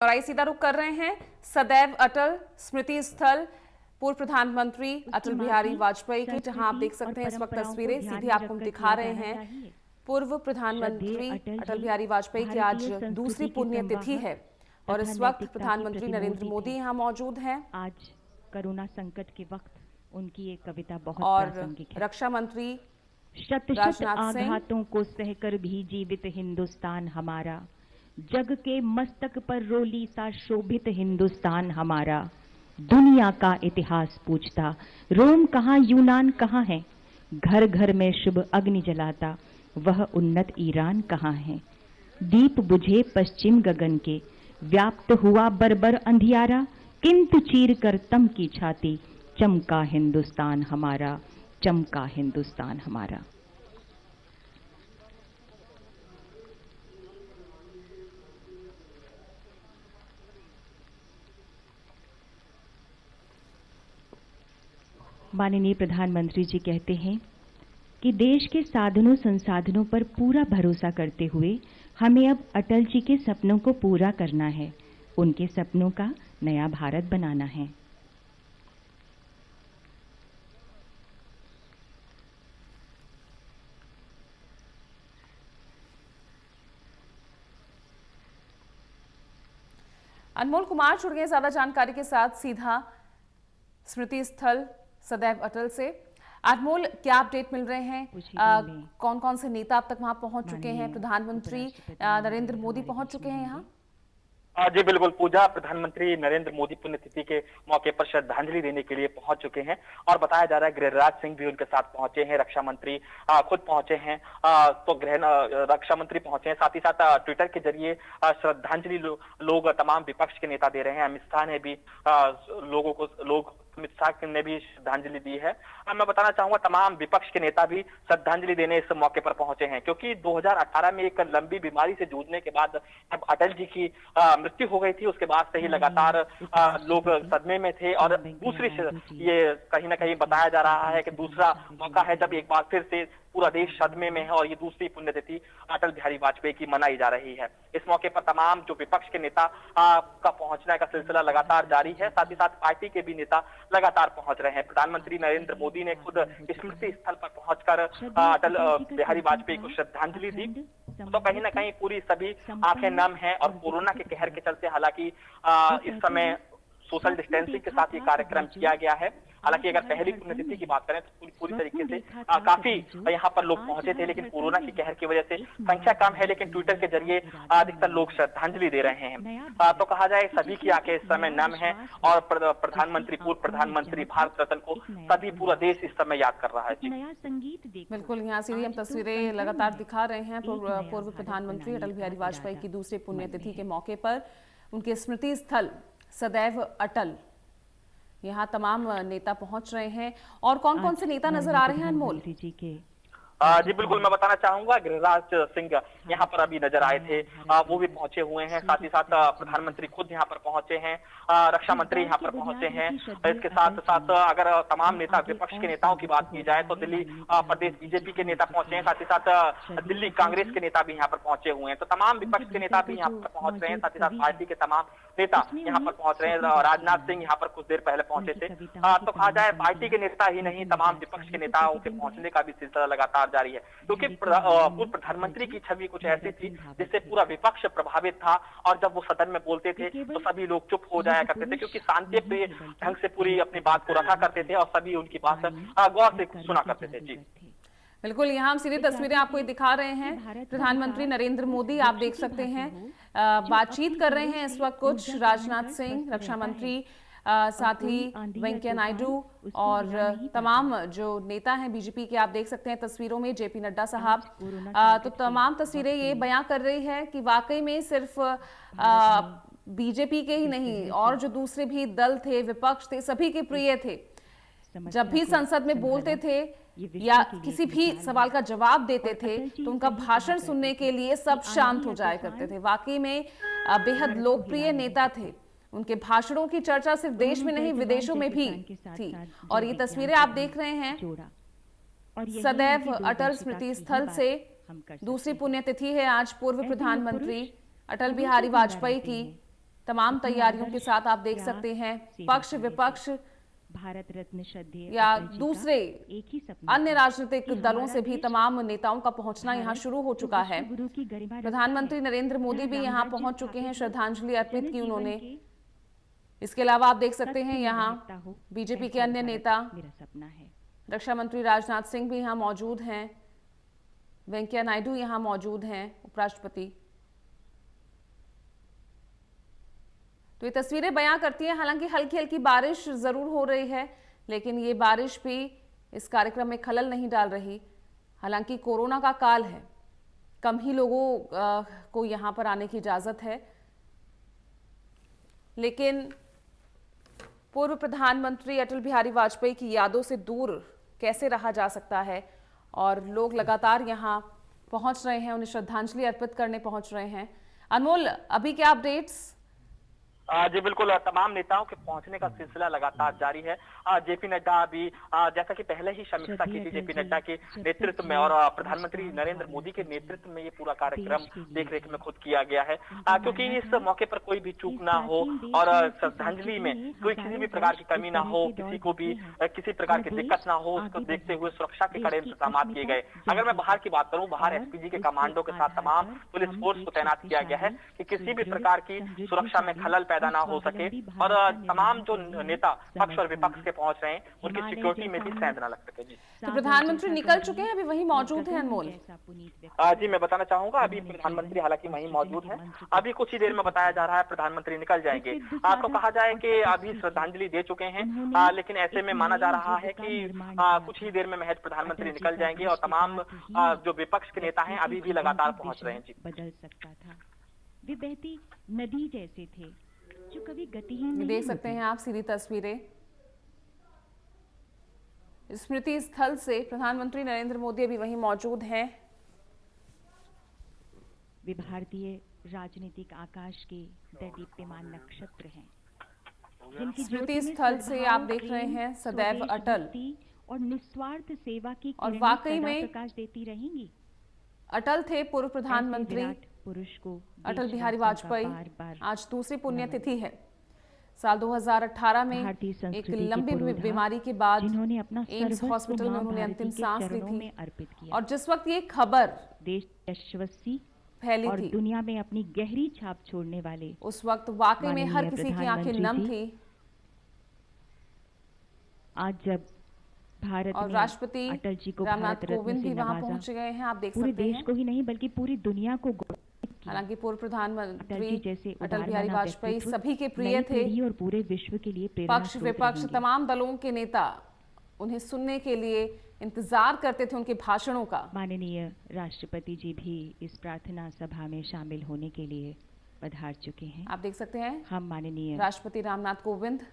और आई सीधा रुख कर रहे हैं सदैव अटल स्मृति स्थल पूर्व प्रधानमंत्री अटल बिहारी वाजपेयी की, जहां आप देख सकते हैं इस वक्त तस्वीरें सीधी आपको हम दिखा रहे हैं। पूर्व प्रधानमंत्री अटल बिहारी वाजपेयी की आज दूसरी पुण्यतिथि है और इस वक्त प्रधानमंत्री नरेंद्र मोदी यहां मौजूद हैं। आज कोरोना संकट के वक्त उनकी एक कविता बहुत और प्रासंगिक है। रक्षा मंत्री शत शत आघातों को सहकर भी जीवित हिंदुस्तान हमारा, जग के मस्तक पर रोली सा शोभित हिंदुस्तान हमारा। दुनिया का इतिहास पूछता रोम कहाँ यूनान कहाँ है, घर घर में शुभ अग्नि जलाता वह उन्नत ईरान कहाँ है। दीप बुझे पश्चिम गगन के व्याप्त हुआ बर्बर अंधियारा, किंतु चीर कर तम की छाती चमका हिंदुस्तान हमारा, चमका हिंदुस्तान हमारा। माननीय प्रधानमंत्री जी कहते हैं कि देश के साधनों संसाधनों पर पूरा भरोसा करते हुए हमें अब अटल जी के सपनों को पूरा करना है, उनके सपनों का नया भारत बनाना है। अनमोल कुमार जुड़ गए ज्यादा जानकारी के साथ सीधा स्मृति स्थल सदैव अटल से। अनमोल, क्या अपडेट मिल रहे हैं? कौन कौन से नेता अब तक वहां पहुंच चुके हैं? प्रधानमंत्री नरेंद्र मोदी पहुंच चुके हैं यहाँ? जी बिल्कुल पूजा, प्रधानमंत्री नरेंद्र मोदी पुण्यतिथि के मौके पर श्रद्धांजलि देने के लिए पहुंच चुके हैं और बताया जा रहा है गिरिराज सिंह भी उनके साथ पहुंचे हैं, रक्षा मंत्री खुद पहुंचे हैं। तो रक्षा मंत्री पहुंचे हैं, साथ ही साथ ट्विटर के जरिए श्रद्धांजलि लोग तमाम विपक्ष के नेता दे रहे हैं। अमित शाह ने भी अमित शाह ने भी श्रद्धांजलि दी है। मैं बताना चाहूंगा तमाम विपक्ष के नेता भी श्रद्धांजलि देने इस मौके पर पहुंचे हैं, क्योंकि 2018 में एक लंबी बीमारी से जूझने के बाद जब अटल जी की मृत्यु हो गई थी, उसके बाद से ही लगातार लोग सदमे में थे और दूसरी ये कहीं ना कहीं बताया जा रहा है कि दूसरा मौका है जब एक बार फिर से पूरा देश सदमे में है और ये दूसरी पुण्यतिथि अटल बिहारी वाजपेयी की मनाई जा रही है। इस मौके पर तमाम जो विपक्ष के नेता का पहुंचने का सिलसिला लगातार जारी है, साथ ही साथ पार्टी के भी नेता लगातार पहुंच रहे हैं। प्रधानमंत्री नरेंद्र मोदी ने खुद स्मृति स्थल पर पहुंचकर अटल बिहारी वाजपेयी को श्रद्धांजलि दी। तो कहीं ना कहीं पूरी सभी आंखें नम हैं और कोरोना के कहर के चलते हालांकि इस समय सोशल डिस्टेंसिंग के साथ ये कार्यक्रम किया गया है। हालांकि अगर पहली पुण्यतिथि की बात करें तो पूरी तरीके से काफी यहाँ पर लोग पहुंचे थे, लेकिन कोरोना की कहर की वजह से संख्या कम है, लेकिन ट्विटर के जरिए अधिकतर लोग श्रद्धांजलि दे रहे हैं। तो कहा जाए सभी की आंखें इस समय नम है और प्रधानमंत्री पूर्व प्रधानमंत्री भारत रत्न को सभी पूरा देश इस समय याद कर रहा है। जी बिल्कुल, यहाँ से हम तस्वीरें लगातार दिखा रहे हैं पूर्व प्रधानमंत्री अटल बिहारी वाजपेयी की दूसरी पुण्यतिथि के मौके पर उनके स्मृति स्थल सदैव अटल, यहाँ तमाम नेता पहुंच रहे हैं। और कौन कौन से नेता नजर आ रहे हैं अनमोल? जी बिल्कुल, मैं बताना चाहूंगा गिरिराज सिंह यहाँ पर अभी नजर आए थे, वो भी पहुंचे हुए हैं। साथ ही साथ प्रधानमंत्री खुद यहाँ पर पहुंचे हैं, रक्षा मंत्री यहाँ पर पहुंचे हैं। इसके साथ साथ अगर तमाम नेता विपक्ष के नेताओं की बात की जाए तो दिल्ली प्रदेश बीजेपी के नेता पहुंचे हैं, साथ ही साथ दिल्ली कांग्रेस के नेता भी यहाँ पर पहुंचे हुए हैं। तो तमाम विपक्ष के नेता भी यहाँ पर पहुंच रहे हैं, साथ ही साथ पार्टी के तमाम नेता यहाँ पर पहुंच रहे हैं। राजनाथ सिंह यहाँ पर कुछ देर पहले पहुंचे थे। तो कहा जाए पार्टी के नेता ही नहीं, तमाम विपक्ष के नेताओं के पहुंचने का भी सिलसिला लगातार जारी है, क्योंकि पूर्व प्रधानमंत्री की छवि कुछ ऐसी थी जिससे पूरा विपक्ष प्रभावित था और जब वो सदन में बोलते थे तो सभी लोग चुप हो जाया करते थे, क्योंकि शांतिप्रिय ढंग से पूरी अपनी बात को रखा करते थे और सभी उनकी बात गौर से सुना करते थे। जी बिल्कुल, यहाँ हम सीधी तस्वीरें आपको दिखा रहे हैं। प्रधानमंत्री नरेंद्र मोदी आप देख सकते हैं बातचीत कर रहे हैं इस वक्त कुछ राजनाथ सिंह, रक्षा मंत्री, साथ ही वेंकैया नायडू और तमाम जो नेता हैं बीजेपी के, आप देख सकते हैं तस्वीरों में जेपी नड्डा साहब। तो तमाम तस्वीरें ये बयां कर रही है कि वाकई में सिर्फ बीजेपी के ही नहीं और जो दूसरे भी दल थे, विपक्ष थे, सभी के प्रिय थे। जब भी संसद में बोलते थे या किसी भी सवाल का जवाब देते थे तो उनका भाषण सुनने के लिए सब शांत हो जाया करते थे। वाकई में बेहद लोकप्रिय नेता थे। उनके भाषणों की चर्चा सिर्फ देश में नहीं विदेशों में भी थी। और ये तस्वीरें आप देख रहे हैं सदैव अटल स्मृति स्थल से। दूसरी पुण्यतिथि है आज पूर्व प्रधानमंत्री अटल बिहारी वाजपेयी की। तमाम तैयारियों के साथ आप देख सकते हैं पक्ष विपक्ष भारत रत्न श्रद्धेय या अटल जी का दूसरे एक ही सपना अन्य था राजनीतिक कि दलों हमारा से भी देश तमाम नेताओं का पहुंचना यहाँ भारत शुरू हो जो चुका है। विश्व गुरु की गरिमा रखता प्रधानमंत्री है, नरेंद्र मोदी भी जहाँ यहाँ रामराज्य पहुंच चुके हैं, स्थापित हो, श्रद्धांजलि अर्पित की जनजीवन उन्होंने। के इसके अलावा आप देख सकते हैं सत्य यहाँ निर्भरता हो, बीजेपी के ऐसा अन्य भारत नेता मेरा सपना है। रक्षा मंत्री राजनाथ सिंह भी यहाँ मौजूद हैं, वेंकैया नायडू यहाँ मौजूद हैं, उपराष्ट्रपति। तो ये तस्वीरें बयां करती हैं, हालांकि हल्की हल्की बारिश जरूर हो रही है, लेकिन ये बारिश भी इस कार्यक्रम में खलल नहीं डाल रही। हालांकि कोरोना का काल है, कम ही लोगों को यहाँ पर आने की इजाजत है, लेकिन पूर्व प्रधानमंत्री अटल बिहारी वाजपेयी की यादों से दूर कैसे रहा जा सकता है, और लोग लगातार यहाँ पहुंच रहे हैं, उन्हें श्रद्धांजलि अर्पित करने पहुंच रहे हैं। अनमोल, अभी क्या अपडेट्स? जी बिल्कुल, तमाम नेताओं के पहुंचने का सिलसिला लगातार जारी है। जेपी नड्डा भी जैसा कि पहले ही समीक्षा की थी जेपी नड्डा के नेतृत्व में, और प्रधानमंत्री नरेंद्र मोदी के नेतृत्व में ये पूरा कार्यक्रम देखरेख में खुद किया गया है, क्योंकि इस मौके पर कोई भी चूक ना हो और श्रद्धांजलि में कोई किसी भी प्रकार की कमी ना हो, किसी को भी किसी प्रकार की दिक्कत ना हो, उसको देखते हुए सुरक्षा के कड़े इंतजाम किए गए। अगर मैं बाहर की बात करूं, बाहर एसपीजी के कमांडो के साथ तमाम पुलिस फोर्स को तैनात किया गया है कि किसी भी प्रकार की सुरक्षा में खलल पैदा ना हो सके, और तमाम जो नेता पक्ष और विपक्ष के पहुंच रहे हैं उनकी सिक्योरिटी में भी सेंध ना लग सके। जी, तो प्रधानमंत्री निकल चुके हैं, अभी वहीं मौजूद हैं अनमोल? जी मैं बताना चाहूंगा, अभी प्रधानमंत्री हालांकि वहीं मौजूद हैं, अभी कुछ ही देर में बताया जा रहा है प्रधानमंत्री निकल जाएंगे। तो कहा जाए कि अभी श्रद्धांजलि दे चुके हैं, लेकिन ऐसे में माना जा रहा है कि कुछ ही देर में महज प्रधानमंत्री निकल जाएंगे, और तमाम जो विपक्ष के नेता हैं अभी भी लगातार पहुंच रहे हैं। जी, बदल सकता था, वे बहती नदी जैसे थे जो कभी गतिहीन नहीं देख सकते हैं आप सीधी तस्वीरें स्मृति स्थल से। प्रधानमंत्री नरेंद्र मोदी अभी वहीं मौजूद हैं। वे भारतीय राजनीतिक आकाश के दीप्यमान नक्षत्र हैं, जिनकी स्मृति स्थल से आप देख रहे हैं सदैव अटल, और निस्वार्थ सेवा की और वाकई में प्रकाश देती रहेंगी। अटल थे पूर्व प्रधानमंत्री पुरुष को अटल बिहारी वाजपेयी। आज दूसरी पुण्यतिथि है। साल 2018 में एक लंबी बीमारी के बाद एम्स हॉस्पिटल में उन्होंने अंतिम सांस ली थी, और जिस वक्त ये खबर देश यशस्वी फैली और थी, दुनिया में अपनी गहरी छाप छोड़ने वाले, उस वक्त वाकई में हर किसी की आंखें नम थी। आज जब भारत और में राष्ट्रपति अटल जी को रामनाथ कोविंद भी वहां पहुंच गए हैं, आप देख पूरे सकते देश हैं। को ही नहीं बल्कि पूरी दुनिया को हालांकि पूर्व प्रधानमंत्री जैसे अटल बिहारी वाजपेयी सभी के प्रिय थे, और पूरे विश्व के लिए प्रेरणा पक्ष विपक्ष तमाम दलों के नेता उन्हें सुनने के लिए इंतजार करते थे उनके भाषणों का। माननीय राष्ट्रपति जी भी इस प्रार्थना सभा में शामिल होने के लिए पधार चुके हैं। आप देख सकते हैं हम माननीय राष्ट्रपति रामनाथ कोविंद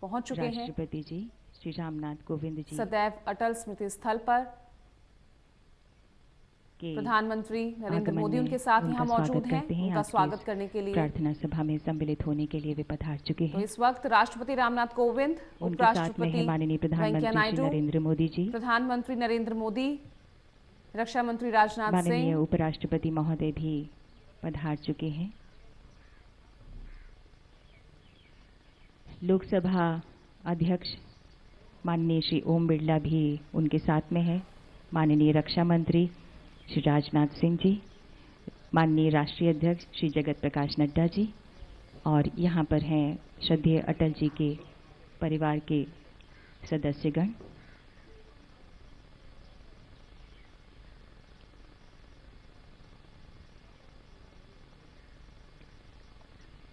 पहुंच चुके हैं, राष्ट्रपति जी श्री रामनाथ कोविंद जी सदैव अटल स्मृति स्थल पर। प्रधानमंत्री नरेंद्र मोदी उनके साथ यहाँ मौजूद हैं, उनका स्वागत करने के लिए प्रार्थना सभा में सम्मिलित होने के लिए वे पधार चुके हैं। तो इस वक्त राष्ट्रपति रामनाथ कोविंद, उपराष्ट्रपति माननीय वेंकैया नायडू, नरेंद्र मोदी जी, प्रधानमंत्री नरेंद्र मोदी, रक्षा मंत्री राजनाथ माननीय सिंह, उपराष्ट्रपति महोदय भी पधार चुके हैं। लोकसभा अध्यक्ष माननीय श्री ओम बिरला भी उनके साथ में है। माननीय रक्षा मंत्री श्री राजनाथ सिंह जी, माननीय राष्ट्रीय अध्यक्ष श्री जगत प्रकाश नड्डा जी, और यहाँ पर हैं श्रद्धेय अटल जी के परिवार के सदस्यगण।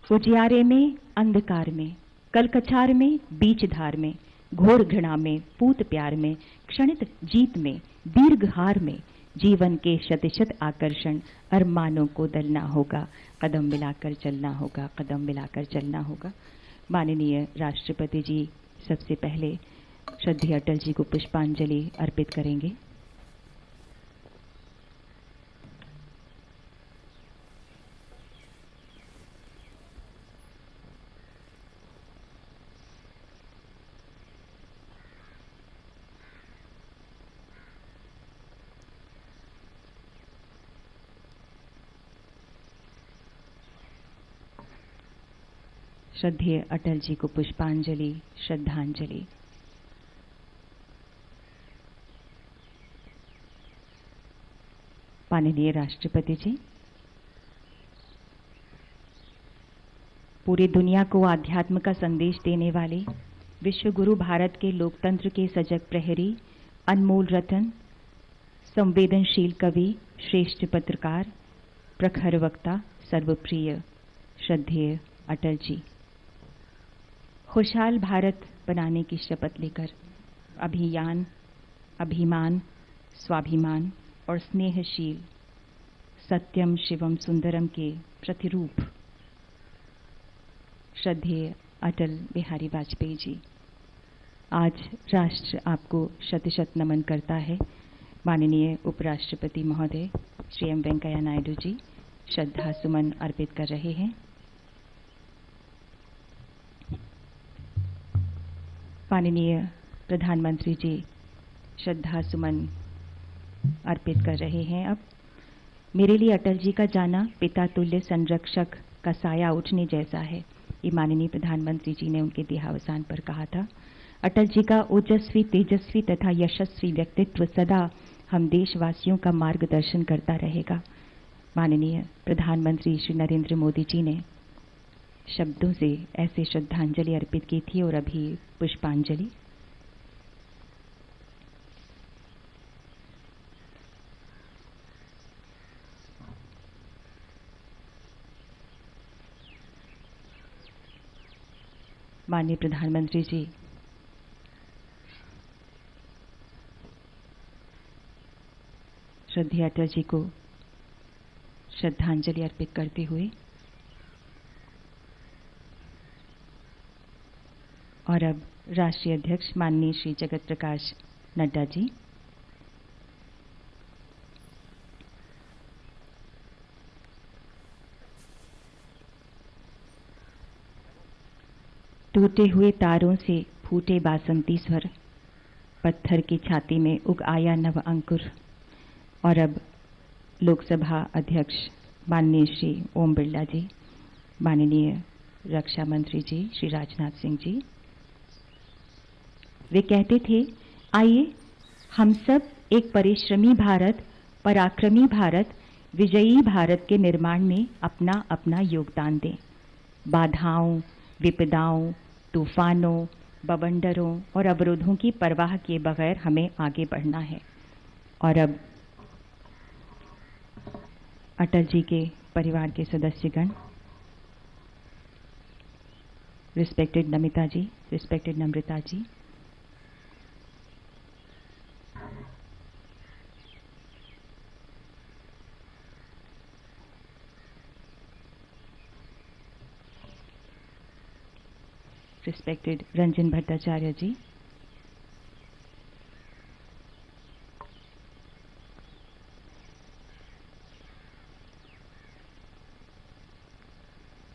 उजियारे में, अंधकार में, कलकछार में, बीच धार में, घोर घृणा में, पूत प्यार में, क्षणित जीत में, दीर्घ हार में, जीवन के शत आकर्षण अरमानों को दलना होगा, कदम मिलाकर चलना होगा, कदम मिलाकर चलना होगा। माननीय राष्ट्रपति जी सबसे पहले श्रद्धेय अटल जी को पुष्पांजलि अर्पित करेंगे। श्रद्धेय अटल जी को पुष्पांजलि, श्रद्धांजलि। माननीय राष्ट्रपति जी, पूरी दुनिया को आध्यात्म का संदेश देने वाले विश्व गुरु, भारत के लोकतंत्र के सजग प्रहरी, अनमोल रतन, संवेदनशील कवि, श्रेष्ठ पत्रकार, प्रखर वक्ता, सर्वप्रिय श्रद्धेय अटल जी, खुशहाल भारत बनाने की शपथ लेकर अभियान, अभिमान, स्वाभिमान और स्नेहशील सत्यम शिवम सुंदरम के प्रतिरूप श्रद्धेय अटल बिहारी वाजपेयी जी, आज राष्ट्र आपको शत शत नमन करता है। माननीय उपराष्ट्रपति महोदय श्री एम वेंकैया नायडू जी श्रद्धा सुमन अर्पित कर रहे हैं। माननीय प्रधानमंत्री जी श्रद्धा सुमन अर्पित कर रहे हैं। अब मेरे लिए अटल जी का जाना पिता तुल्य संरक्षक का साया उठने जैसा है, ये माननीय प्रधानमंत्री जी ने उनके देहावसान पर कहा था। अटल जी का ओजस्वी, तेजस्वी तथा यशस्वी व्यक्तित्व सदा हम देशवासियों का मार्गदर्शन करता रहेगा। माननीय प्रधानमंत्री श्री नरेंद्र मोदी जी ने शब्दों से ऐसे श्रद्धांजलि अर्पित की थी और अभी पुष्पांजलि। माननीय प्रधानमंत्री जी श्रद्धेय अटल जी को श्रद्धांजलि अर्पित करते हुए और अब राष्ट्रीय अध्यक्ष माननीय श्री जगत प्रकाश नड्डा जी, टूटे हुए तारों से फूटे बासंती स्वर, पत्थर की छाती में उग आया नव अंकुर। और अब लोकसभा अध्यक्ष माननीय श्री ओम बिरला जी, माननीय रक्षा मंत्री जी श्री राजनाथ सिंह जी, वे कहते थे, आइए हम सब एक परिश्रमी भारत, पराक्रमी भारत, विजयी भारत के निर्माण में अपना अपना योगदान दें। बाधाओं, विपदाओं, तूफानों, बवंडरों और अवरोधों की परवाह किए बगैर हमें आगे बढ़ना है। और अब अटल जी के परिवार के सदस्यगण, रिस्पेक्टेड नमिता जी, रिस्पेक्टेड नम्रता जी, रिस्पेक्टेड रंजन भट्टाचार्य जी,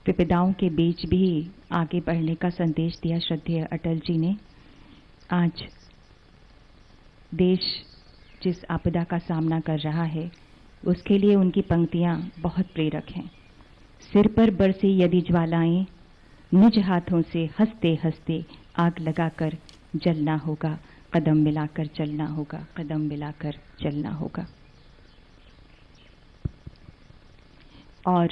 विपदाओं के बीच भी आगे बढ़ने का संदेश दिया श्रद्धेय अटल जी ने। आज देश जिस आपदा का सामना कर रहा है उसके लिए उनकी पंक्तियां बहुत प्रेरक हैं। सिर पर बरसे यदि ज्वालाएं, निज हाथों से हंसते हंसते आग लगाकर जलना होगा, कदम मिलाकर चलना होगा, कदम मिलाकर चलना होगा। और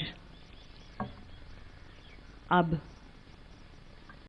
अब